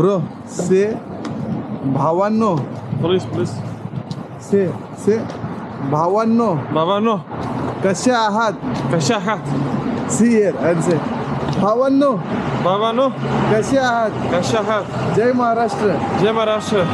Bro say भावांनो Please. Say भावांनो Babano. कसे आहात Kashahat. See here and say भावांनो Babano. कसे आहात Kashahat. जय महाराष्ट्र Jai Maharashtra.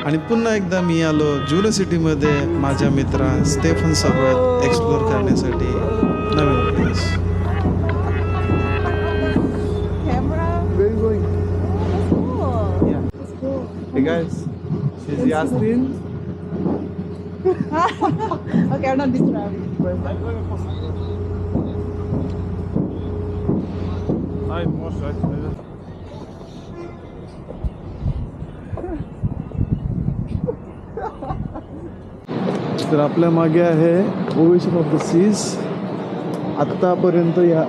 आणि पुन्हा एकदा मी आलो जुनो सिटीमध्ये माझ्या मित्रा स्टेफन सोबत एक्सप्लोर करण्यासाठी नवीन place. Camera? Where you going? Cool. Yeah. It's cool. Hey guys, she's Yasmin. Okay, I'm not disturbed. Hi, Moshe. तर आपल्या मागे आहे ओवेशन ऑफ द सीज. आत्तापर्यंत या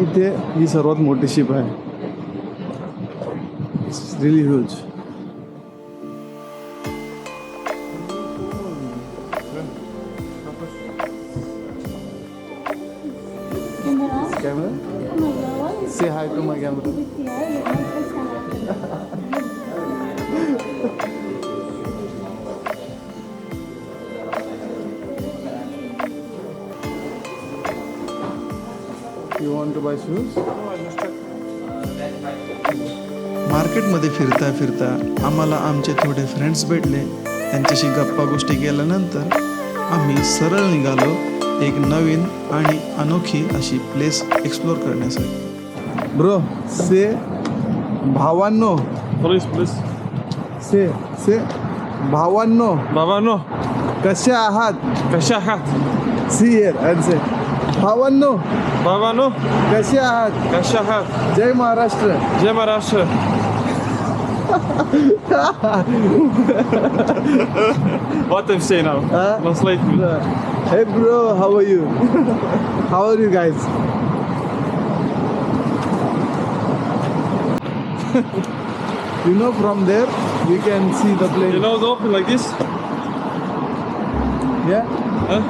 इथे ही सर्वात मोठी शिप आहे. It's really huge. Camera? Camera Oh my god, what is say hi to my camera. with the eye? You're my first time. You want to buy shoes. मार्केटमध्ये फिरता फिरता आम्हाला आमचे थोडे फ्रेंड्स भेटले. त्यांच्याशी गप्पा गोष्टी केल्यानंतर आम्ही सरळ निघालो एक नवीन आणि अनोखी अशी प्लेस एक्सप्लोर करण्यासाठी. ब्रो से भावांनो Please. से भावांनो Babano. कसे आहात Kashahat. See here and say भावांनो Babano. कसे आहात Kashahat. Jai Maharashtra. Jai Maharashtra. What I'm saying now? Huh? Translate me. Hey bro, how are you? How are you guys? You know, from there we can see the plane. You know the open like this? Yeah. Huh?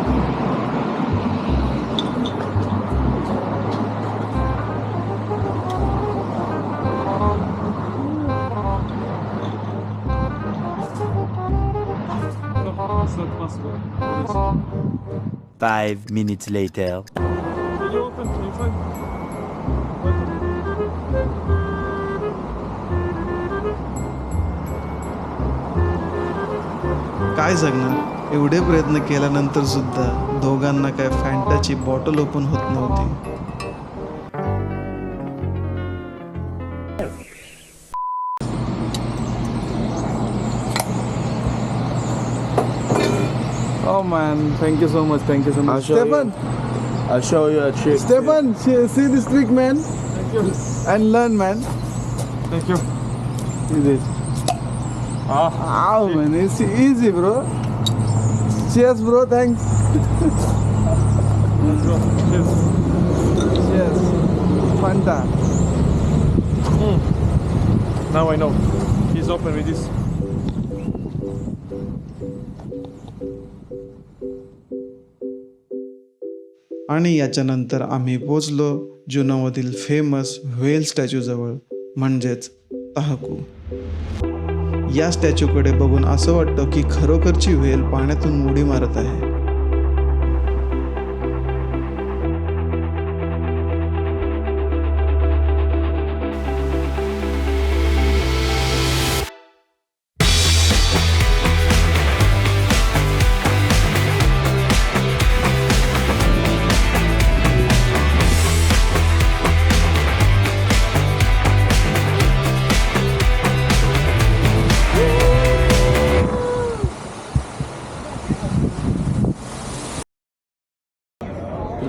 No, it's not possible. 5 minutes later. Can you open? Can you find? काय सांगणार, एवढे प्रयत्न केल्यानंतर सुद्धा दोघांना काय फॅन्टाची bottle open होत नव्हती. Oh man, thank you so much. Thank you so much. Stefan, I'll show you a trick. Stefan, see this trick, man. Thank you. And learn, man. Thank you. See this. Ah. Oh man, it's easy, bro. Cheers, bro. Thanks. Let's go. Cheers. Cheers. Fanta. Now I know. He's open with this. आणि याच्यानंतर आम्ही पोचलो जुनोमधील famous whale स्टॅच्यूजवळ, म्हणजेच ताहकू. या स्टॅच्यूकडे बघून असं वाटतं की खरोखरची व्हेल पाण्यातून उडी मारत आहे.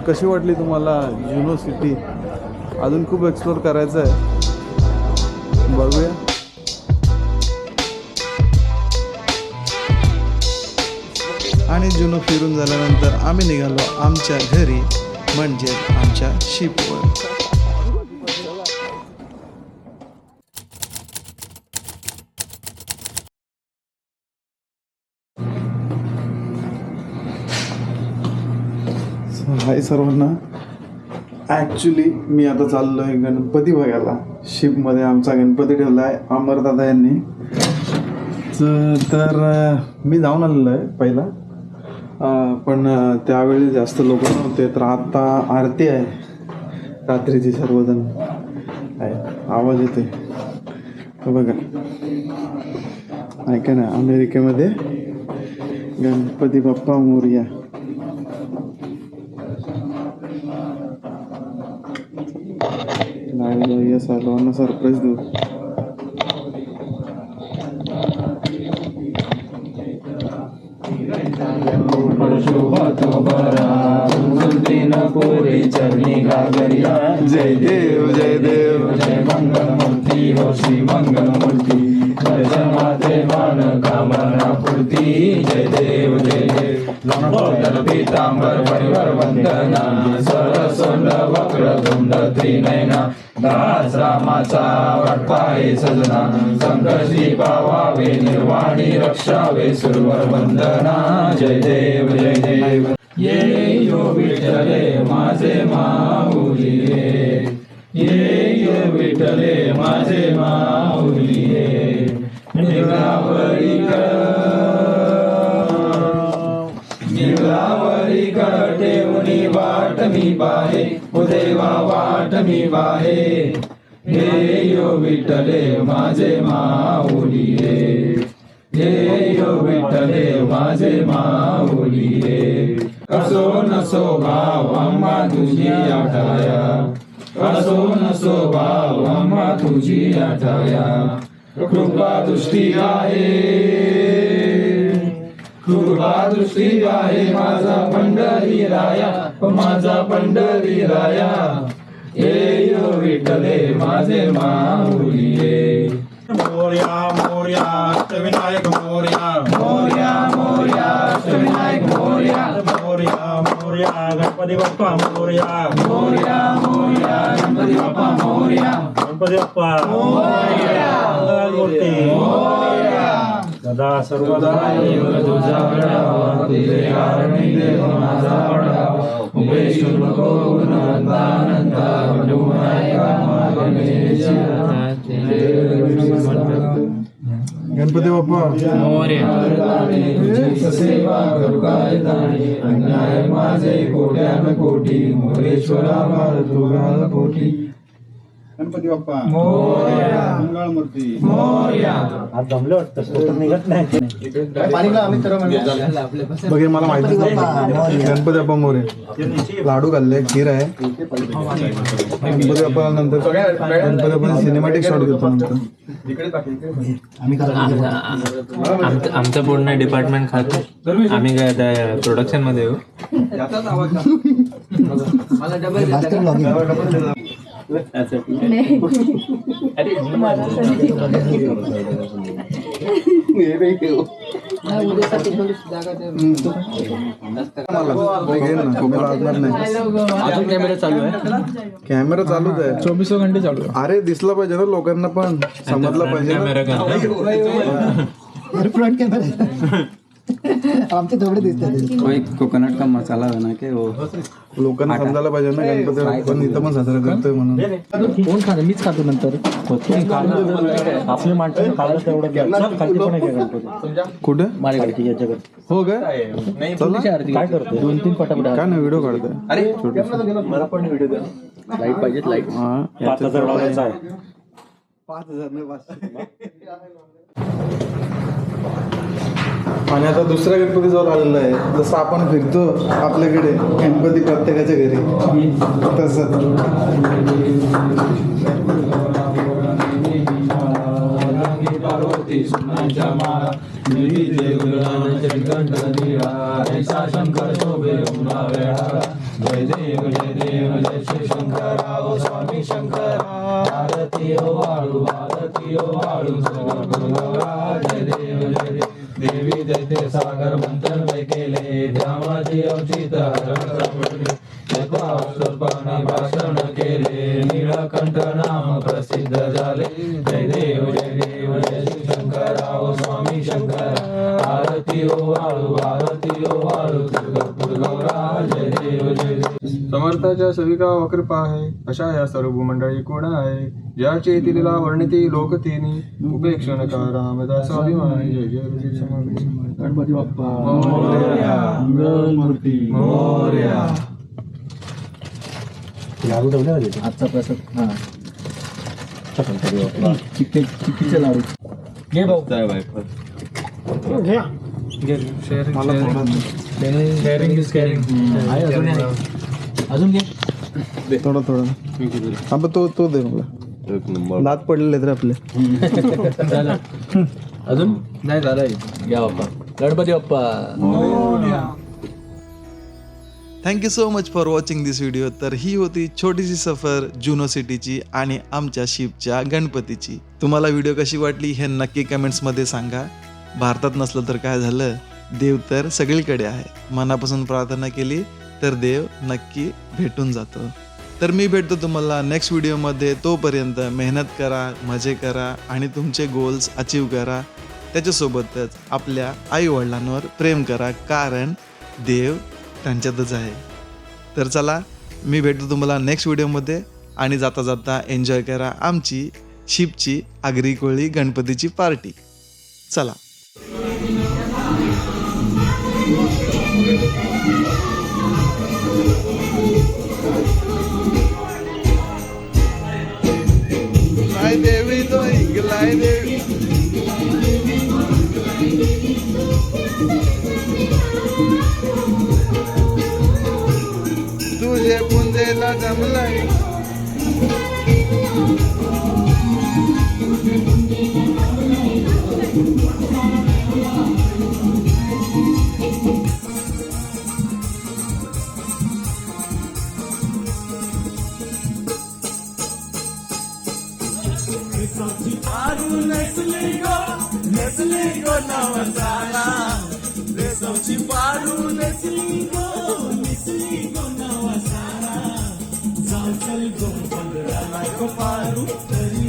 कशी वाटली तुम्हाला जुनो सिटी? अजून खूप एक्सप्लोर करायचं आहे, बघूया. आणि जुनो फिरून झाल्यानंतर आम्ही निघालो आमच्या घरी, म्हणजे आमच्या शिपवर. हाय सर्वांना. ॲक्च्युली मी आता चाललो आहे गणपती बघायला. शिपमध्ये आमचा गणपती ठेवला आहे अमरदादा यांनी. तर मी जाऊन आलेलो आहे पहिला, पण त्यावेळी जास्त लोक नव्हते. तर आता आरती आहे रात्रीची, सर्वजण आहे, आवाज येते बघा. ऐका ना, अमेरिकेमध्ये गणपती बाप्पा मोरया. या सर्वांना सरप्राईज देऊ. जय देव जय देव जय मंगलमूर्ती हो श्री मंगलमूर्ती, जय माते मान कामना पूर्ती. जय देव जय देव. लंबोदर पीतांबर परिवर वंदना, सरसोंड वक्रतुंड त्रिनयना, दास रामाचा वाटपाये सजना, संकटी पावावे निर्वाणी रक्षावे सुरवर वंदना. जय देव जय देव. ये यो विठ्ठले माझे माऊली रे, ये यो विठ्ठले माझे माऊली रे. निरावरी ठेवणी वाट मी पाहे, उदेवा वाट मी पाहे. हे यो विठ्ठले माझे माऊली रे, हे यो विठ्ठले माझे माऊली रे. असो नसो भाव आम्हा तुझी आठाया, असो नसो भाव आम्हा तुझी आठाया. कृपा दृष्टी आहे, कृपा दृष्टी आहे माझा पंढरी राया, माझा पंढरी राया. हे यो विठ्ठले माझे माऊली रे. मोरया मोरया अष्टविनायक मोरया, मोरया मोरया अष्टविनायक मोरया, मोरया मोरया गणपती बाप्पा मोरया, मोरया मोरया गणपती बाप्पा मोरया, गणपती बाप्पा मोरया, मंगलमूर्ती मोरया. सदा सर्वदा देव तुझा वडावा, तुझे कारणी देव माझा वडावा. उपेश नको गुणवंतानंता, गुणवायका गणपती बाप्पा सेवा करू काय जाणे, अन्याय माझे कोट्यान कोटी, मोरेश्वरा मार तुगाल पोटी. गणपती बाप्पा मोरया मंगळमूर्ती मोरया. बघे मला माहिती गणपती बाप्पा मोरे. लाडू खाल्ले, खीर आहे. गणपती बाप्पा नंतर गणपती बाप्पा सिनेमॅटिक शॉट घेतो नंतर. आमचं पूर्ण डिपार्टमेंट खातो, आम्ही काय आता प्रोडक्शन मध्ये येऊ. कॅमेरा चालूच आहे 24 घंटे चालू आहे. अरे दिसला पाहिजे ना लोकांना, पण समजलं पाहिजे ना. आमचे थोडे दिसतात. कोई कोकोनट का मसाला बना के वो लोकांना समजायला पाहिजे ना गणपती आपण इथं पण साजरा करतोय म्हणून. कोण खातो? मीच खातो नंतर. आपले माणसं खाल्लं तेवढं खालती पण आहे गणपती कुठे? माझ्याकडे याच्याकडे हो काय? चला. काय करतो? 2-3 पटापट काय ना व्हिडिओ काढतोय. मला पण व्हिडिओ द्या. लाईट पाहिजेत, लाईट. 5,000 लावायचा आहे. 5,000 आणि आता दुसऱ्या गणपती जवळ आलेला आहे. जसं आपण फिरतो आपल्याकडे गणपती प्रत्येकाच्या घरी, तसं पार्वती सुनांच्या माळा, देवी देवगणांचे कंठ निळा, ऐसा शंकर शोभे उन्हा वेळा. जय देव जय देव जय श्री शंकरा, ओ स्वामी शंकरा. आरती ओ वाळू, आरती ओ वाळू, गौरा. जय देव जय देव. देवी दैते सागर मंथन वै केले, त्यामाची अवचित स्वरूपाने भाषण केले, नीळकंठ नाम प्रसिद्ध झाले. जय देव जय श्री शंकरा, ओ स्वामी शंकरा. आरती ओ वाळू, आरती ओ वाळू, कर्पूर गौरा. जय देव जय देव. भगवंताच्या सविका वकृपा आहे. अशा या सर्व भूमंडळी कोण आहे, ज्याची येती लीला वर्णिती लोकतिनी, उपेक्षण का रामदास अभिमानी. जय जय हरी समाधी. गणपती बाप्पा मंगलमूर्ती मोरया. आजचा प्रसाद हा चिक्कीचे लाडू घे भाऊ. Sharing is caring. आहे अजून आहे. अजून घे. थोडं थोडं हा पण तो दे मला. दात पडलेले तर आपले. झालं अजून नाही झालंय. घ्या Bappa. Ganpati Bappa. Thank you so much for watching this video. तर ही होती छोटीशी सफर जुनो सिटीची आणि आमच्या शिपच्या गणपतीची. तुम्हाला व्हिडिओ कशी वाटली हे नक्की कमेंट्समध्ये सांगा. भारतात नसलं तर काय झालं, देव तर सगळीकडे आहे. मनापासून प्रार्थना केली तर देव नक्की भेटून जातो. तर मी भेटतो तुम्हाला नेक्स्ट व्हिडिओमध्ये. तोपर्यंत मेहनत करा, मजे करा आणि तुमचे गोल्स अचीव करा. त्याच्यासोबतच आपल्या आईवडिलांवर प्रेम करा, कारण देव त्यांच्यातच आहे. तर चला, मी भेटतो तुम्हाला नेक्स्ट व्हिडिओमध्ये आणि जाता जाता एन्जॉय करा आमची शिपची आगरी कोळी गणपतीची पार्टी. चला. देवी तो इंगलाय देवी तुझे पुंदेला जमलाय. चल गो पंधरा लाख पारू तरी